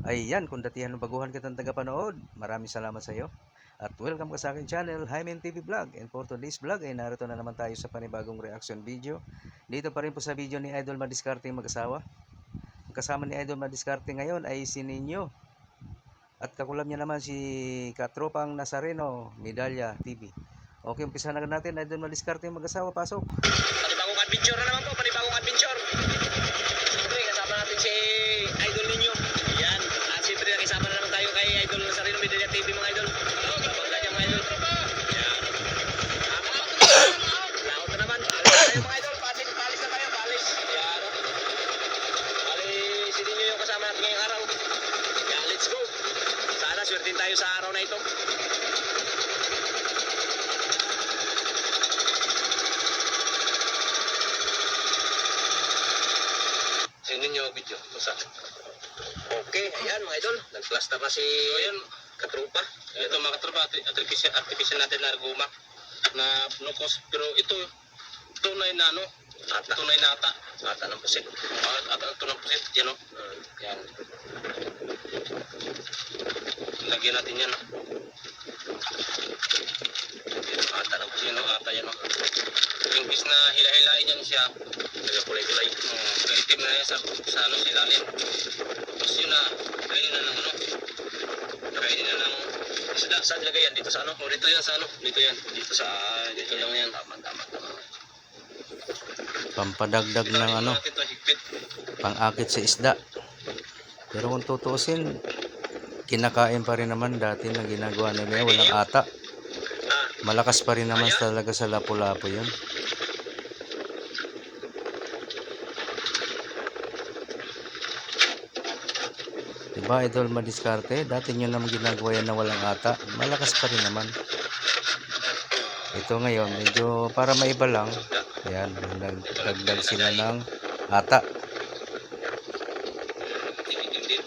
Ayan, kung datihan ng baguhan kitang tagapanood, maraming salamat sa iyo. At welcome ka sa aking channel, Hymen TV Vlog. And for today's vlog ay narito na naman tayo sa panibagong reaction video. Dito pa rin po sa video ni Idol Madiskarte mag-asawa. Ang kasama ni Idol Madiskarte ngayon ay si Ninyo. At kakulab niya naman si Katropang Nazareno, Medalya TV. Okay, umpisa na natin. Idol Madiskarte mag-asawa, pasok. Panibagong adventure na naman po, panibagong adventure. Siyempre, kasama natin si Idol Ninyo. Yan. At siyempre, nakisama na naman tayo kay Idol Nazareno, Medalya TV, mga idol. Wala dyan, mga idol. Yan. Laot na naman. Alis tayo, mga idol. Palis na tayo, palis. Yan. Palis, si Ninyo yung kasama natin ngayong araw. Yan, let's go. Sana, swertin tayo sa araw na ito. Ninyo video sa. Okay, ayan mga idol, nag-plaster na si Katropa. Ito mga Katropa, artificial natin na guma na no cost, pero ito tunay na ano, tunay na ata ng pusit. Ata ng pusit, yan o. Yan. Lagyan natin yan. Ata ng pusit, ata yan o. Imbis na hila-hilain yan siya, kulay-kulay. Itim na yan sa ano, sa ilalim. Tapos yun na, kainin na ng ano, kainin na ng isda. Saan lagay yan? Dito sa ano? O dito yan sa ano? Dito yan. Dito sa, dito lang yan. Tama. Pampadagdag ng ano, pang-akit sa isda. Pero kung tutuusin, kinakain pa rin naman dati na ginagawa nila, walang ata. Malakas pa rin naman talaga sa lapu-lapu yun. Diba, Idol Madiskarte? Dati nyo naman ginagawa yan na walang ata. Malakas pa rin naman. Ito ngayon, medyo para maiba lang. Ayan, nagdagdag sila ng ata.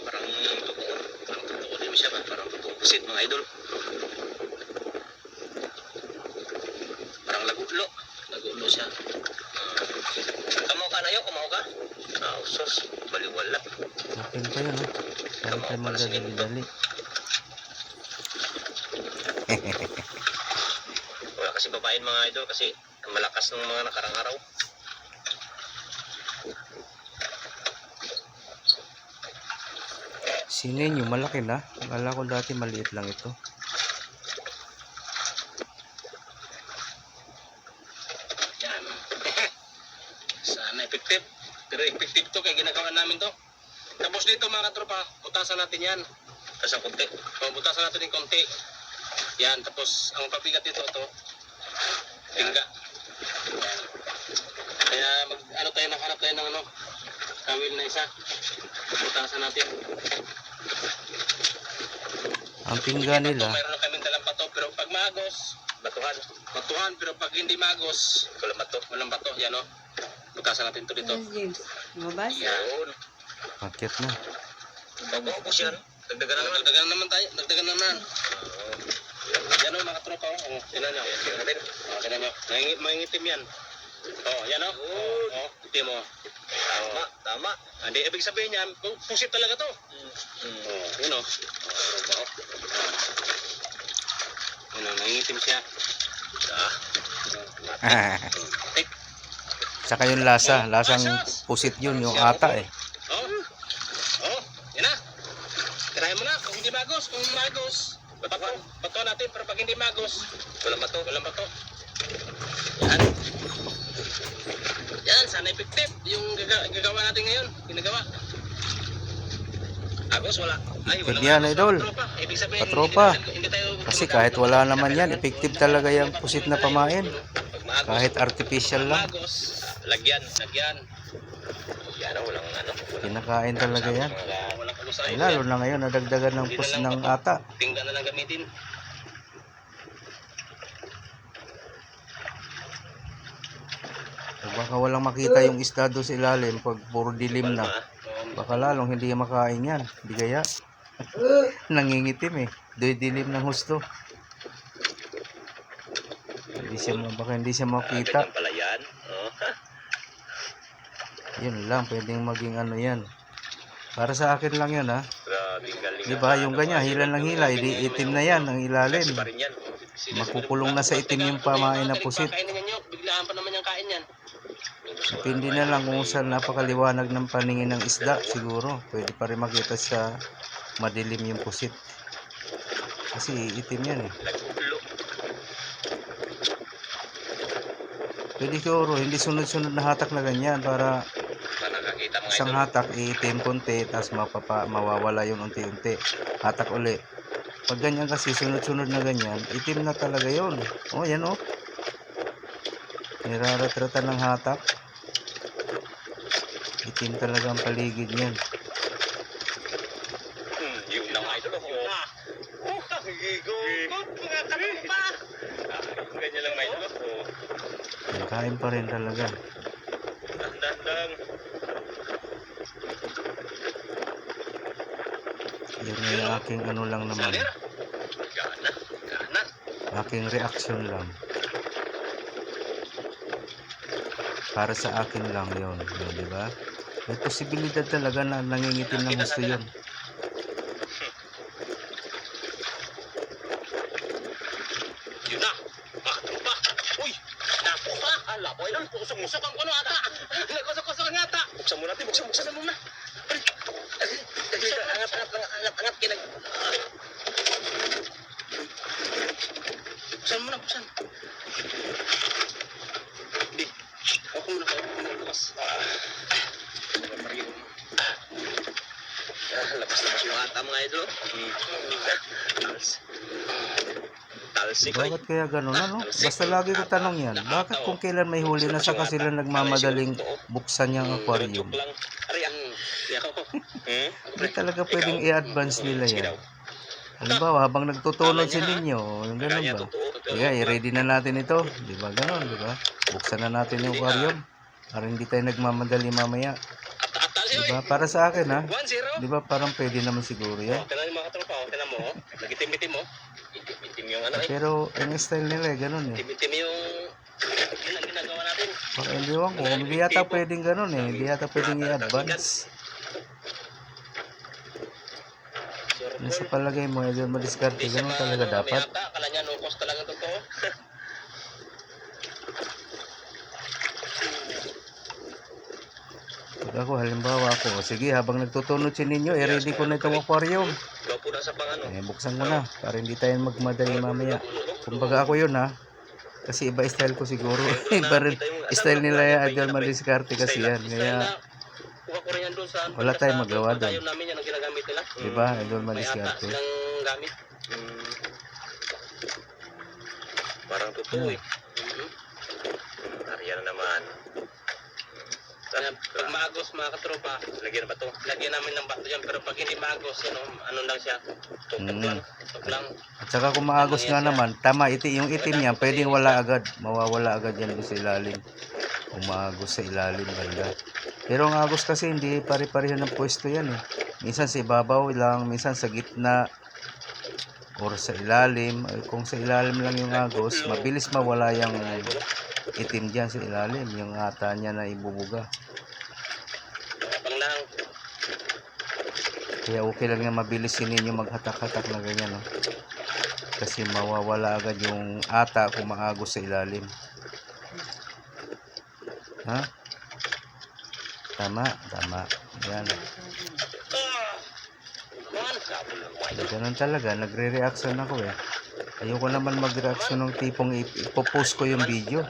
Parang totoo din siya ba? Parang pusit mga idol. Parang lagulo siya. Kamaw ka na yun, kamaw ka? Sos, baliwala. Akin pa yun, ha? Kaya tayo magdadali-dali. Wala kasi babayin mga idol kasi malakas ng mga nakarang araw. Sinin yung malaki na. Akala ko dati maliit lang ito. Yan. Sana effective. Pero effective to kaya ginagawa namin to. Tapos dito mga katropa, butasan natin yan. Butasan konti. Butasan natin yung konti. Yan, tapos ang pabigat dito to, tingga. Yan. Kaya nakahanap tayo ng ano, kawil na isa. Butasan natin. Ang pingga nila, Mayroon na kaming dalang bato, pero pag magos, batuhan, pero pag hindi magos, walang bato, yan o. Butasan natin to dito. Lumabas? Yan. pakit na. Pag-ubos yan. Dagdagan naman tayo. Dagdagan naman. Yan o mga tropa. Tinan nyo. Tinan nyo. Mangingitim yan. Yan o. Itim o. Tama. Hindi, ibig sabihin yan, pusit talaga to. Yan o. Yan o, mangingitim siya. Saka yung lasang pusit yun, yung ata eh. Yan na. Tirahin mo na, kung hindi magos, bato natin, pero pag hindi magos, walang bato. Yan, sana effective yung gagawa natin ngayon, ginagawa. Agos, wala. Effective yan, Idol. Katropa. Kasi kahit wala naman yan, effective talaga yung pusit na pamain. Kahit artificial lang. Lagyan. Yan, walang ano. Kinakain talaga yan. Walang Ay, lalo na ngayon, nadagdagan ng pus ng ata. Tingga na lang gamitin. Baka walang makita yung isda doon sa ilalim pag puro dilim na. Baka lalong hindi makain yan. Hindi kaya. Nangingitim eh. Doy dilim ng husto. Baka hindi siya makita. Pala yan. Yun lang, pwedeng maging ano yan. Para sa akin lang yan, ha. Di ba? Yung ganyan, hila ng hila, di itim na yan, ang ilalim. Makukulong na sa itim yung pamain na pusit. Kainin niyo, biglaan pa naman yung kain yan. Depende na lang kung saan napakaliwanag ng paningin ng isda, siguro. Pwede pa rin makita sa madilim yung pusit. Kasi itim yan eh. Pwede siguro, hindi sunod-sunod na hatak na ganyan para isang hatak iitim konti, tapos mawawala yung unti-unti. Hatak uli. Pag ganyan kasi, sunod-sunod na ganyan, itim na talaga yun. Oh, yan oh. Niraratratan ng hatak. Itim talaga ang paligid niyan. Yun lang idol ako. Gigot, mga katropa. Ganyan lang idol ako. Kain pa rin talaga. Dandang. Yun na yung aking ano lang naman. Gana. Aking reaction lang. Para sa akin lang yun. Di ba? May posibilidad talaga na nangingitim ng gusto yun. Yun na. Mga katropa. Uy. Napo pa. Ala po. Ilan. Kusok-kusok ang kuno ata. Nagkusok-kusok ang ata. Buksan mo natin. Buksan na muna. Angat. Kinag. Buksan mo na. Buksan. Di. Ako muna kayo. Bukas. Labas yung ata mga idol. Talsik. Bakit kaya ganun ano? Basta lagi ko tanong yan. Bakit kung kailan may huli na saka sila nagmamadaling buksan yung aquarium? Hindi talaga pwedeng i-advance nila yan. Halimbawa, habang nagtutunod si ninyo, yung ganun ba? Kaya, i-ready na natin ito. Di ba ganun, di ba? Buksan na natin yung aquarium para hindi tayo nagmamadali mamaya. Di ba? Para sa akin ha. Di ba parang pwede naman siguro yan. Kailan yung mga katropa, kailan mo, nagitim-itim mo. Itim yung ano eh. Pero ang style nila ganun eh. Itim yung yun ang ginagawa natin. Baka hindi ko, hindi yata pwedeng ganun eh. Hindi yata pwedeng i-advance. Ano sa palagay mo, Idol Madiskarte, ganun talaga dapat. Kala niya nukos talaga totoo. Pag ako, halimbawa ako, sige, habang nagtutunod si ninyo, i-ready ko na itong aquarium. Gapo na sa pangano. Buksan ko na, para hindi tayo magmadali mamaya. Kumbaga ako yun ha. Kasi iba style ko siguro. Iba rin style nila yung Idol Madiskarte kasi yan. Kaya, wala tayong magawa doon. Namin yan ang ginagamit nila. Diba, Idol May ata Madiskarte? silang gamit. Parang totoo eh. Ariyan na naman. Pag maagos mga katropa, lagyan ba to? Lagyan namin ng bato dyan. Pero pag hindi maagos, ano lang siya? Tutok lang. Tutok lang. At saka kung maagos nga naman, tama, yung itim niya, pwedeng wala agad. Mawawala agad yan doon sa ilalim. Kung maagos sa ilalim, banda. Pero ang agos kasi, hindi pare-pareho ng pwesto yan eh. Minsan sa ibabaw lang, minsan sa gitna, or sa ilalim. Kung sa ilalim lang yung agos, mabilis mawala yung itim dyan sa ilalim. Yung ata niya na ibubuga. Kaya okay lang yung mabilis ninyo maghatak-hatak na ganyan, no? Kasi mawawala agad yung ata kung maagos sa ilalim. Ha? Tama. Yan. Ganun talaga, nagre-reaction ako eh. Ayoko naman mag-reaction ng tipong ipopost ko yung video.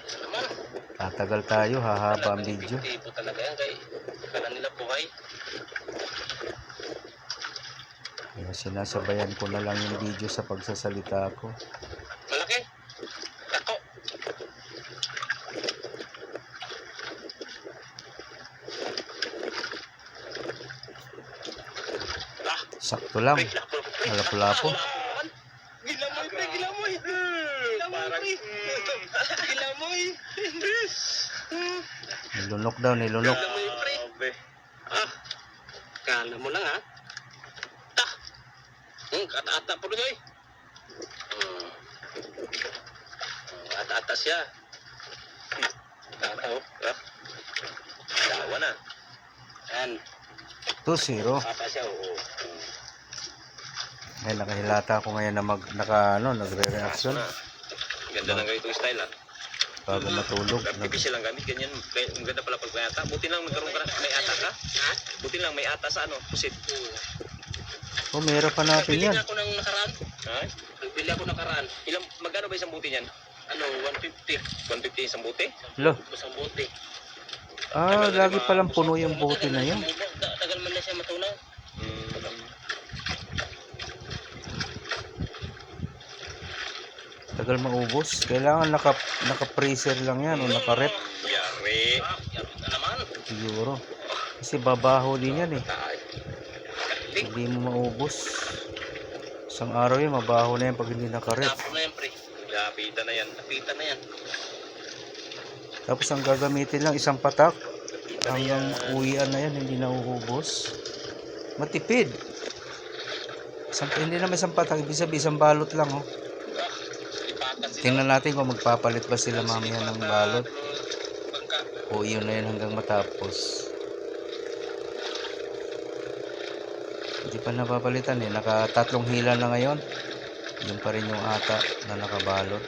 Tatagal tayo, hahaba ang video. Tipo talaga yan kay kala nila buhay. Kaya sinasabayan ko na lang yung video sa pagsasalita ko. Malaki. Ako. Sakto lang. Lapu-lapu. Gilamoy, pre, gilamoy. Gilamoy, pre. Gilamoy. Nilunok daw, nilunok. Gilamoy, pre. Kala mo lang ha. Ata-ata po doon, ata-ata siya. Ata-ata, oh. Dawa na. Yan. 2-0. Ata siya, oo. Ay, nakahilata ako ngayon na nagre-reaction Ganda ng ganitong style ha. bago matulog. PVC lang gamit, ganyan. Ang ganda pala pag may ata. Buti lang magkaroon ka may ata ka. Ha? Buti lang may ata sa ano, pusit. Oh, meron pa natin Nagbili yan. ako ng nakaraan. Ha? Nagbili ako nakaraan. Magkano ba isang buti niyan? Ano, 150. 150 isang buti? Lo, Isang buti. lagi palang puno yung bote na yun. Tagal man na siya matunaw. Tagal maubos. Kailangan naka-freezer lang yan o naka-rep. Yari. Yari na naman. Siguro. Kasi babaho din yan eh. Ay. Hindi mo maubos. Isang araw yun, mabaho na yan pag hindi naka-rep. Tapos na yan, pre. Lapitan na yan. Lapitan na yan. Tapos ang gagamitin lang isang patak. Hanggang uwian na yan, hindi na uubos. Matipid. Hindi naman isang patak, ibig sabihin isang balot lang oh. Tingnan natin kung magpapalit ba sila mamaya ng balot. O yun na yun hanggang matapos. Hindi pa napapalitan eh. Naka-3 hila na ngayon. Yun pa rin yung ata na nakabalot.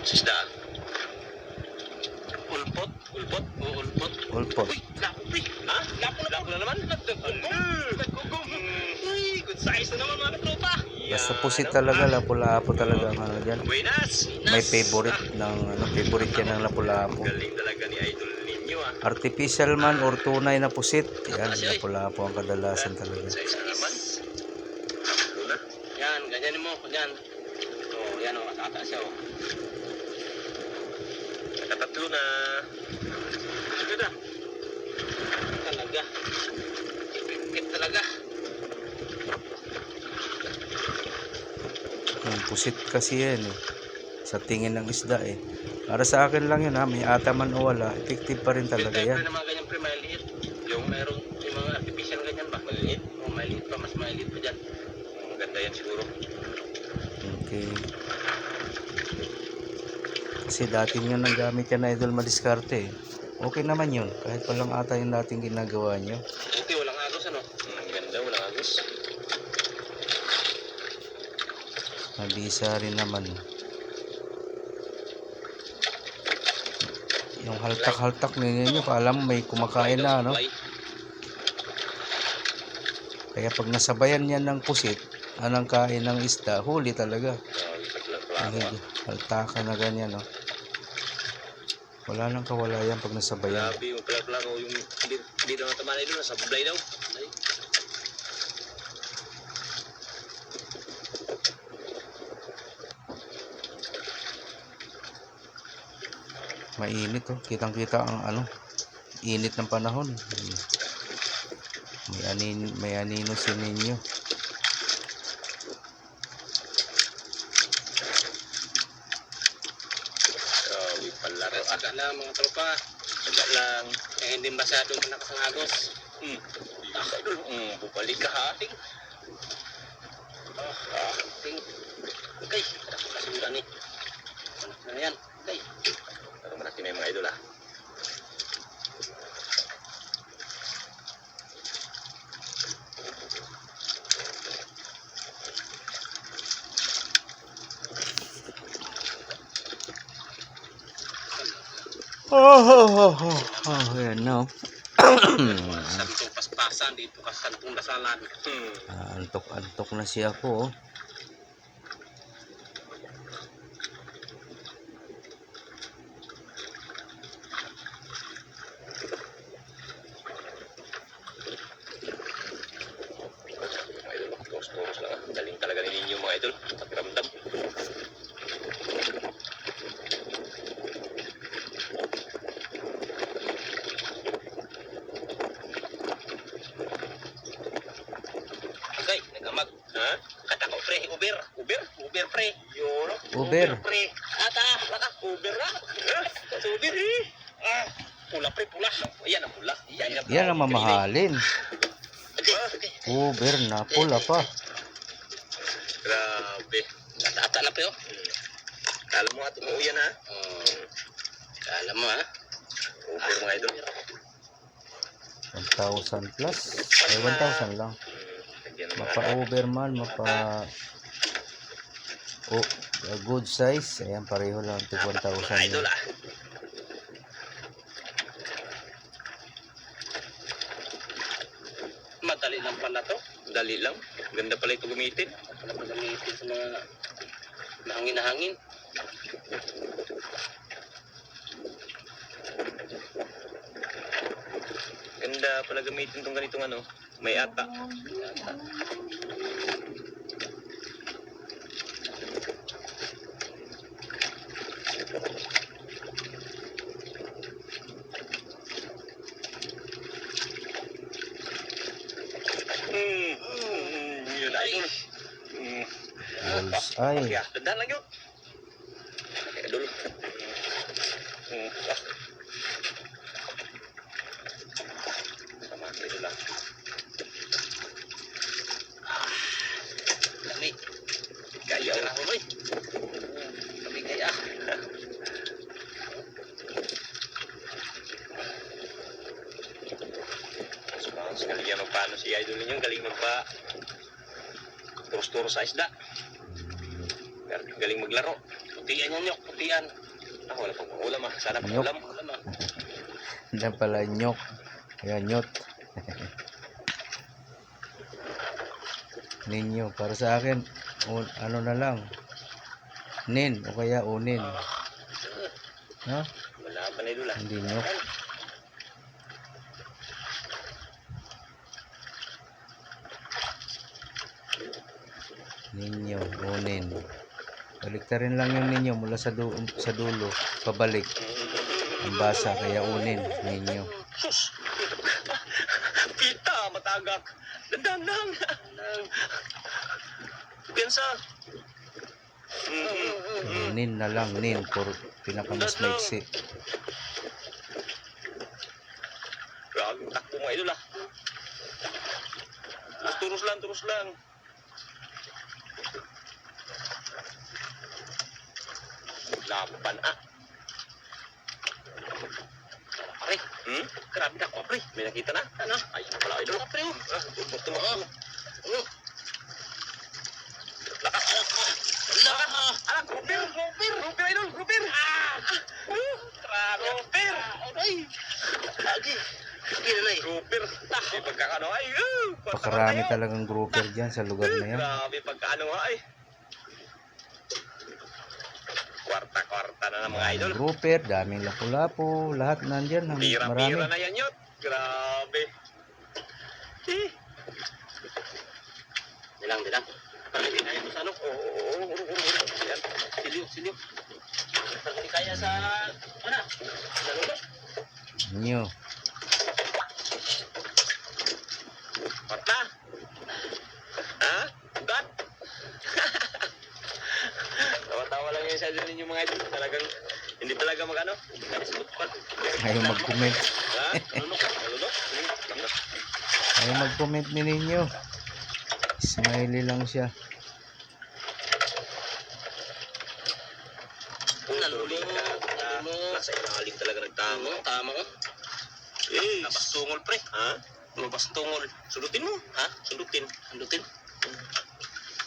Sisda. Ulpot. Ulpot. O ulpot. Ulpot. Uy, lapo, pre. Ha? Lapo na naman. Nagdagugong. Uy, good size na naman mga tropa. Basta pusit talaga, lapu-lapo talaga ang ano dyan. Buenas. May favorite ng favorite yan ng lapu-lapo. Galing talaga ni idol ninyo ah. Artificial man or tunay na pusit, yan, lapu-lapo ang kadalasan talaga. Size na naman. Yan, ganyan mo. Yan. So, yan o. Nakata siya o. Nakatatlo na. Sige na. Talaga. Ipip talaga. Yung pusit kasi yan eh. Sa tingin ng isda eh. Para sa akin lang yun ha, may ataman o wala, effective pa rin talaga yan. Yung mga ganyan pre, maliit. Yung mayroong yung mga artificial ganyan ba? Maliit. O maliit pa, mas maliit pa dyan. Maganda yan siguro. Okay. Kasi dating yun ang gamit yan na idol madiskarte eh. Okay naman yun, kahit palang ata yung dating ginagawa nyo. Buti walang agos ano? Ganda, walang agos. Nabisa rin naman. Yung haltak-haltak ninyo, paalam may kumakain na ano. Kaya pag nasabayan yan ng pusit, anang kain ng isda, huli talaga. Haltakan na ganyan no. Wala nang kawalayan pag nasabayan. Grabe yung pala yung hindi daw natamanay doon, nasa bublay daw. Ay. Mainit oh, kitang-kita ang ano, init ng panahon. May anino si ninyo. Grabe pala. Saga lang mga tropa. Saga lang. Eh, hindi masyadong malakas ang agos. Bubalik ka ha, ting. Ting. Okay. Kasura ni. Ano na yan? Okay. Pero malaki na yung mga idol ha. Yan no. Santong paspasan dito ka santong dasalan. Antok na siya ako oh. Mga idol, toros lang. Galing talaga ninyo mga idol. Pakiramdam. Agay, nagamag. Ha? Katako pre, Uber pre. Yun. Uber. Pre. Ata, laka, Uber na. Uber eh. Pula pre, pula. Ayan ang pula. Yan ang mamahalin. Uber na pula pa. Grabe. Ata na pre oh. Kala mo ato mo yan ha? Kala mo ha? Over mga idol. 1,000 plus. Ay, 1,000 lang. Lagyan ng mga Mapa-over man, oh, good size. Ayan, pareho lang. Ito 1,000 idol yun. Madali lang pala to. Dali lang. Ganda pala ito gamitin. Pala gamitin sa mga mahangin na hangin. Ganda pala gamitin itong ganitong ano. May ata. Yun na idol. Bullseye. Kaya, dandan lang yun. Idol. Tama, idol lang. Dali. Kaya ako, boy. Kami kaya. Galing yan magpaano si idol ninyo. Galing magpa turos-turos sa isda. Galing maglaro. Putian yan nyok. Putian. Ako wala pang ulam ah. Sana pang Nyok. ulam. Ulam ah. Hindi pala nyok. Ayan, nyot. Ninyo. Para sa akin, ano na lang. Nin. O kaya unin. No? Wala pa na idol ah. Hindi nyok. Ninyo. Unin. Baliktarin lang yung ninyo mula sa dulo. Pabalik. Ang basa. Kaya unin. Ninyo. Sus! Pita! Matagak! Dandan! Piyansa! Nin na lang. Nin. Pinakamas maiksi. Grabe, takbo mga idol ah. Turus lang, turus lang. Laban ah. Pare, grabe na ako, pre. May nakita na? Ano? Ay, wala idol. Pre, tumak. Lakas. Lakas. Alam, Rupir idol, Rupir. Rupir. Ay. Lagi. Gila na eh. Rupir. Di pagkakano ay. Pakarami talagang grouper dyan sa lugar na yan. Grabe pagkaano ay. Kwarta-kwarta na ng mga idol. Grouper, daming lapu-lapu, lahat nandyan. Pira-pira Marami. na yan yun. Grabe. Dilang. Parang hindi kaya sa ano. Oo. Yan. Silyo. Parang hindi kaya sa, ano? Nalulog. Nyo. Kwarta. Ha? Ugat? Tawa-tawa lang yung sa ninyo mga idol. Talagang, hindi talaga mag-ano. Kaya sagot pa. Ayaw mag-comment. Ha? Nalulog? Ayaw mag-comment ni ninyo. Smiley lang siya. Nasa ilalim talaga nagtama. Tama ko. Eh, labas tungol pre. Ha? Lumabas tungol. Sundutin mo. Ha? Sundutin.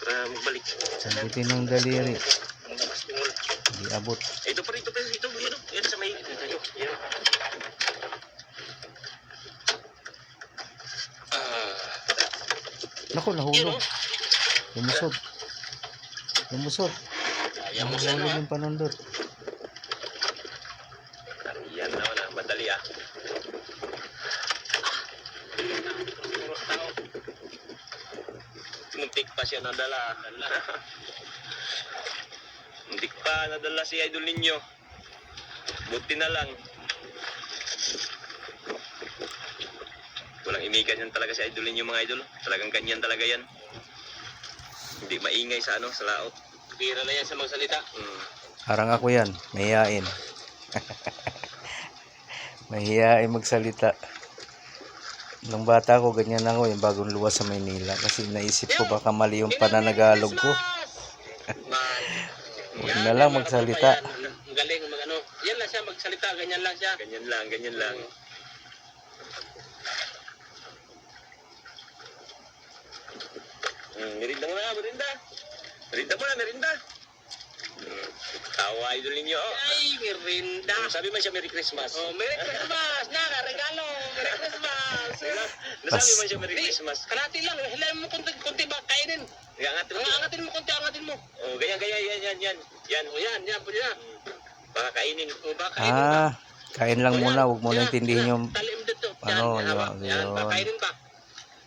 Para magbalik. Sambutin ng daliri. Labas tungol. Hindi abot. Ito pre. Yan sa may. Yan. Naku, nahulog. Lumusot. Ayaw mo Nahulog yung panundot. Yan naman ah. Madali ah. Muntik pa siya nadala. Muntik pa nadala si idol ninyo. Buti na lang. Walang imikan yan talaga si idol ninyo mga idol. Talagang kanyan talaga yan. Hindi maingay sa ano, sa laot. Bira na yan sa mga salita. Parang ako yan. Mahihain. Mahihain magsalita. Nung bata ko, ganyan ako yung bagong luwas sa Maynila. Kasi naisip ko baka mali yung pananagalog ko. Huwag na lang magsalita. Galing mag ano. Yan lang siya magsalita. ganyan lang siya. Ganyan lang, ganyan lang. Merinda mo na, merinda. Merinda mo na, merinda. Tawa idol ninyo. Ay, merinda. Sabi man siya Merry Christmas. Oh, Merry Christmas! Naka, regalo! Merry Christmas! Nasabi man siya Merry Christmas. Kalati lang, hilahin mo kunti ba, kainin. Angatin mo. Angatin mo kunti, angatin mo. Oh, ganyan, yan. Yan. O yan, pwede na. Baka kainin. O ba, kainin ba? Kain lang muna, huwag mo na Yan, intindihin yan. yung Talim dito. ano, Yan, hawak. yun. Yan, kainin ba?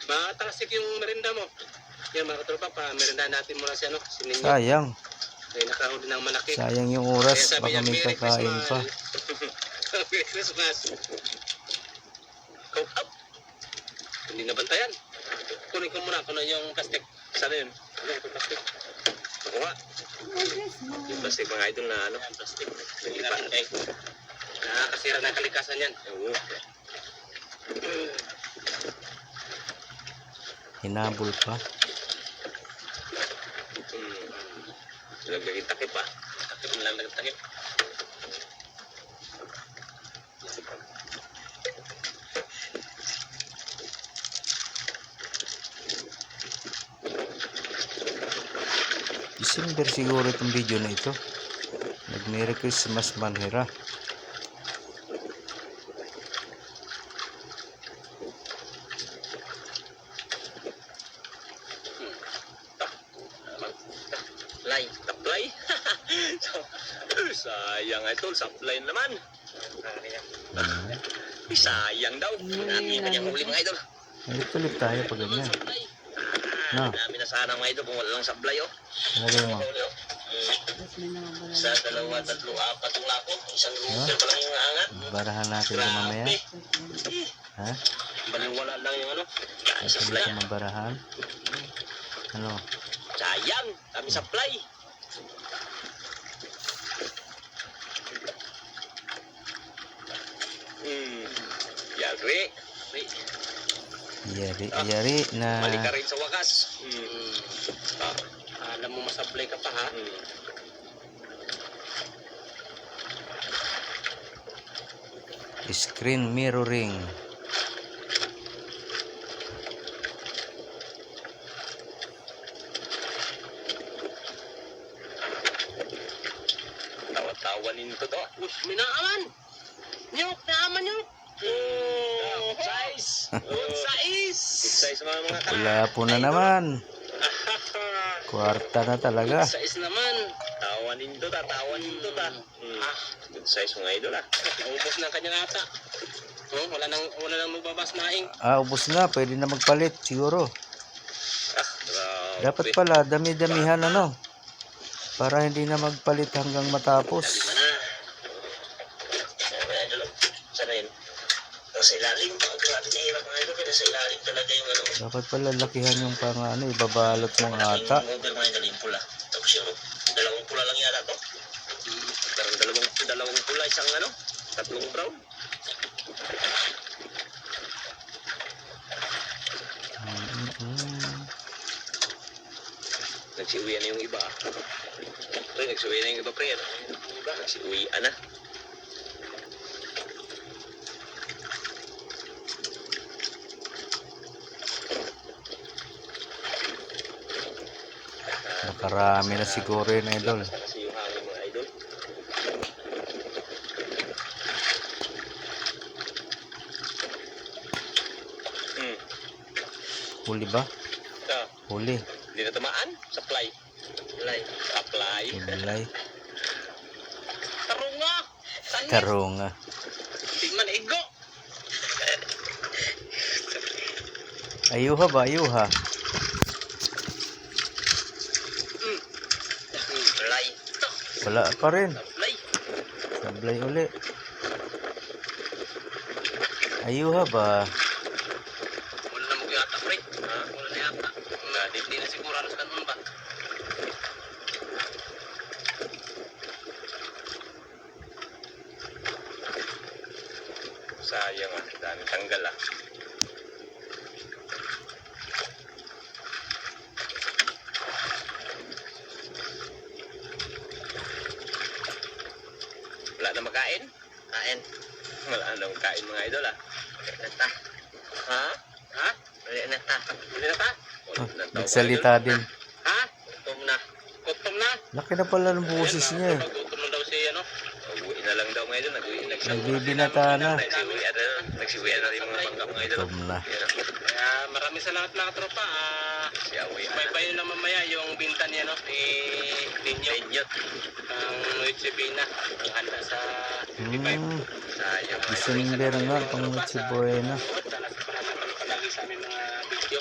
Matalasik yung merinda mo. Yan mga katropa, pa-merinda natin muna siya, no? Si Ninyo. sayang. Ay, nakahuli ng malaki. Sayang yung Kaya oras, sabi baka niya, may Merry kakain Christmas. pa. Merry Christmas. Go up. Hindi nabantayan. Kunin ko muna kung ano yung plastic. Sana yun? Ano yung plastic? Ako nga. Yung plastic mga idol na ano. Yan, plastic. Hindi natin kay. Nakakasira ng kalikasan yan. Oo. Hinabol pa. Lagagin takip pa. Takip lang, takip. December siguro itong video na ito. Nag-Merry Christmas Manhira. Lay. Supply? Sayang idol, supply naman. Sayang daw. Marami yung kanyang huli mga idol. Ulit tayo pag ganyan. No. Dami na sana mga idol kung wala lang supply oh. Lagay mo. Sa dalawa, tatlo, apat yung lapo. Isang liter pa lang yung angat. Barahan natin ito mamaya. Ha? Baliwala lang yung ano. Pwede Supply. ito mabarahan. Ano? Sayang, kami supply. Yari. Yari na Mali ka rin sa wakas. Alam mo masablay ka pa ha. screen mirroring. Tawa-tawa nito to. Ush, minaaman. Nyok, naaman nyok. Size. Good size. Size mga Wala po na naman. Kwarta na talaga. Good size naman. Tawa nito ta. Good size mga idol ah. Naubos na ang kanyang ata. Oh, wala nang magbabas naing. Ubos na. Pwede na magpalit siguro. Grabe. Dapat pala dami-damihan ano. Para hindi na magpalit hanggang matapos. Sana yun. Sa ilalim. Grabe na hirap mga idol. Pero sa ilalim talaga yung ano. Dapat pala lakihan yung pang ano, ibabalot mong ata. Yung over mga idol yung pula. Tapos yung dalawang pula lang yata to. Parang dalawang pula, isang ano. Tatlong brown. Nagsiuwian na yung iba. Pre, nagsiuwian na yung iba, pre. Yung iba, nagsiuwian na. Nakarami na siguro yun, idol. Kasi yung hangin mga idol. Huli ba? Ah, Huli. hindi na tamaan. Supply. Supply. Ulay. Tarunga. Sanit. Karunga. Tigman igo. Ayuha ba? Ayuha. Lay. Wala pa rin. Lay. Sablay uli. Ayuha ba? Wala na mo yata, pre. Ha? Wala na yata. Hindi na siguro alas kanon ba? Sayang ah. Dami tanggal ah. Wala na makain? Kain. pagkain mga idol ah. Nata. Ha? Ha? Nata. Nata. Nagsalita din. Ha? Gutom na. Gutom na. Laki na pala ng boses niya. Pag gutom na daw si ano. Uwi na lang daw mga idol. Nagbibinata na. Nagsiwian na rin mga bangka mga idol. Gutom na. Kaya maraming salamat mga tropa. Subaybayin lang mamaya yung binta niya no, ni Ninyo. Ang Noche Buena. Ang handa sa 55. Sayang. December nga, pang Noche Buena. Sana sa panatapos palagi sa aming mga video.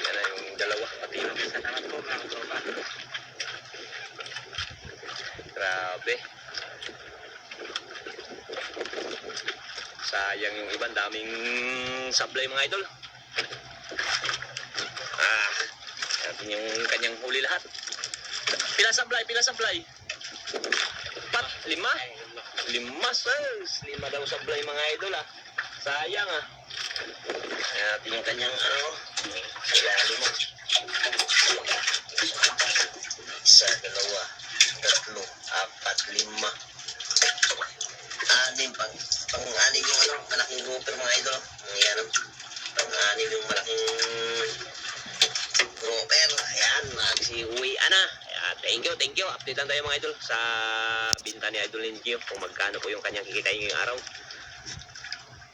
Yan na yung dalawa. Pati yung isa. Salamat po mga tropa. Grabe. Sayang yung iba, daming sablay mga idol. Natin yung kanyang huli lahat. Pila sablay, pila sablay. 4, 5. 5, sir. 5 daw sablay mga idol ah. Sayang ah. Natin yung kanyang ano. Ilalim mo. 1, 2, 3, 4, 5. 6, pang-anim yung ano, malaking grouper mga idol. Ayan, pang-anim yung malaking grouper. Ayan, magsiuwi na. Thank you. Updatean tayo mga idol sa binta ni Idol Ninyo kung magkano po yung kanyang kikitain ngayong araw.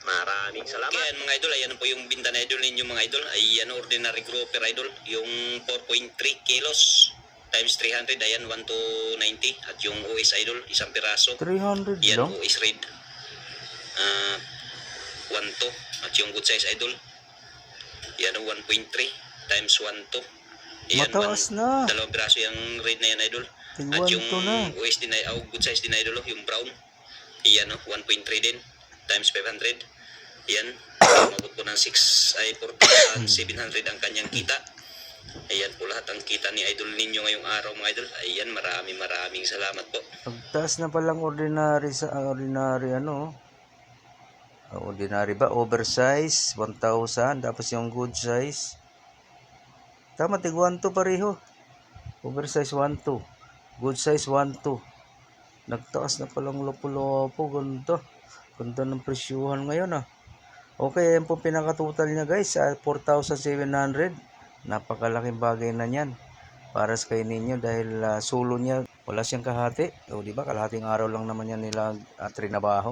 Maraming salamat. Ayan mga idol, ayan po yung binta ni Idol Ninyo mga idol. Ayan, ordinary grouper idol. Yung 4.3 kilos times 300, ayan, 1 to 90. At yung OS idol, isang piraso. 300 Yan, lang? OS red. 1 to. At yung good size idol, yan, 1.3 times 1 to. Yan, Mataas na. Dalawang piraso yung red na yan idol. At Tig-1 yung to na. OS din, good size din idol, yung brown. Yan, 1.3 din times 500. Yan, mabot po ng 4,700 ang kanyang kita. Ayan po lahat ang kita ni Idol Ninyo ngayong araw mga idol. Ayan, maraming salamat po. Pagtaas na palang ordinary sa ordinary ano. Ordinary ba? Oversize 1,000. Tapos yung good size. Tama, tig 1 to pareho. Oversize 1 to. Good size 1 to. Nagtaas na palang lopo-lopo. Ganda. Ganda ng presyuhan ngayon ah. Okay, yan po pinaka-total niya guys. 4,700. Napakalaking bagay na niyan para sa kay Ninyo dahil solo niya, wala siyang kahati. O di ba, kalahating araw lang naman yan nila trinabaho.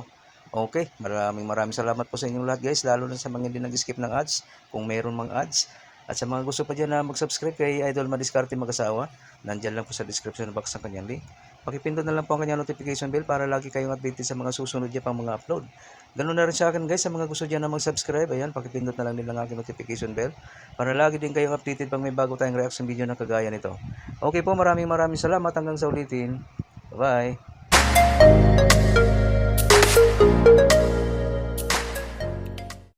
Okay, maraming salamat po sa inyong lahat guys, lalo na sa mga hindi nag-skip ng ads, kung meron mang ads. At sa mga gusto pa dyan na mag-subscribe kay Idol Madiskarte Mag-asawa, nandyan lang po sa description box ng kanyang link. Pakipindot na lang po ang kanyang notification bell para lagi kayong updated sa mga susunod niya pang mga upload. Ganun na rin sa akin guys, sa mga gusto dyan na mag-subscribe, ayan, pakipindot na lang din ang aking notification bell para lagi din kayong updated pag may bago tayong reaction video na kagaya nito. Okay po, maraming salamat, hanggang sa ulitin. Bye-bye.